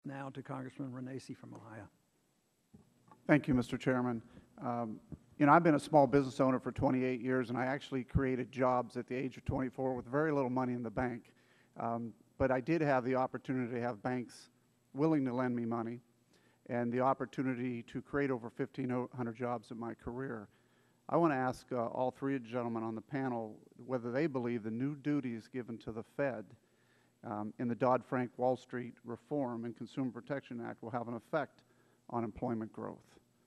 now to Congressman Renacci from Ohio. Thank you, Mr. Chairman. I've been a small business owner for 28 years, and I actually created jobs at the age of 24 with very little money in the bank. But I did have the opportunity to have banks willing to lend me money and the opportunity to create over 1,500 jobs in my career. I want to ask all three gentlemen on the panel whether they believe the new duties given to the Fed in the Dodd-Frank Wall Street Reform and Consumer Protection Act will have an effect on employment growth.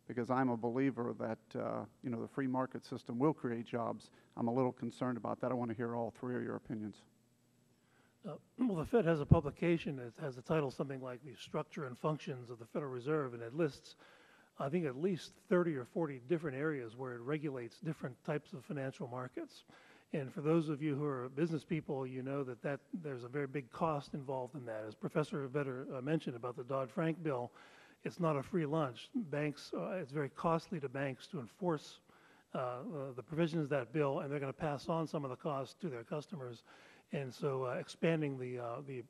Because I'm a believer that the free market system will create jobs. I'm a little concerned about that. I want to hear all three of your opinions. Well, the Fed has a publication that has a title something like The Structure and Functions of the Federal Reserve, and it lists, I think, at least 30 or 40 different areas where it regulates different types of financial markets. And for those of you who are business people, you know that there's a very big cost involved in that. As Professor Vedder mentioned about the Dodd-Frank bill, it's not a free lunch. Banks, it's very costly to banks to enforce the provisions of that bill, and they're going to pass on some of the costs to their customers. And so expanding the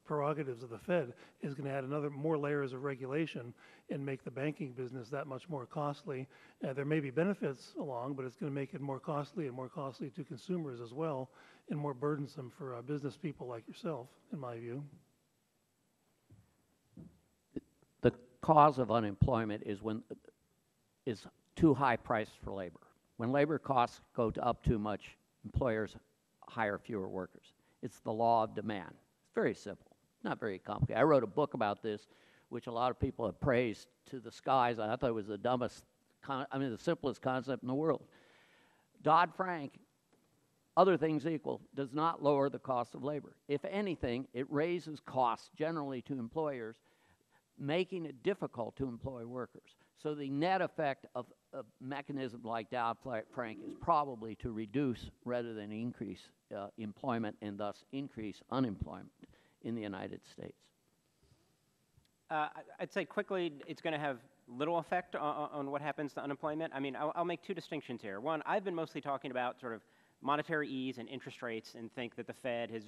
prerogatives of the Fed is going to add more layers of regulation and make the banking business that much more costly. There may be benefits along, but it's going to make it more costly to consumers as well, and more burdensome for business people like yourself, in my view. The cause of unemployment is too high price for labor. When labor costs go up too much, employers hire fewer workers. It's the law of demand. It's very simple, not very complicated. I wrote a book about this, which a lot of people have praised to the skies. I thought it was the simplest concept in the world. Dodd-Frank, other things equal, does not lower the cost of labor. If anything, it raises costs generally to employers, making it difficult to employ workers. So the net effect of a mechanism like Dodd-Frank is probably to reduce rather than increase employment and thus increase unemployment in the United States. I'd say quickly it's going to have little effect on what happens to unemployment. I mean, I'll make two distinctions here. One, I've been mostly talking about sort of monetary ease and interest rates and think that the Fed has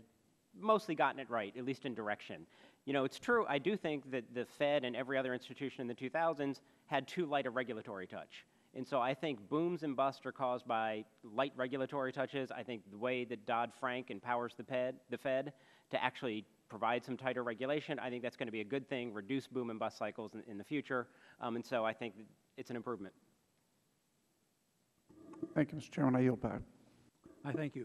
mostly gotten it right, at least in direction. You know, it's true, I do think that the Fed and every other institution in the 2000s had too light a regulatory touch. And so I think booms and busts are caused by light regulatory touches. I think the way that Dodd-Frank empowers the Fed to actually provide some tighter regulation, I think that's going to be a good thing, reduce boom and bust cycles in the future. And so I think that it's an improvement. Thank you, Mr. Chairman. I yield back. I thank you.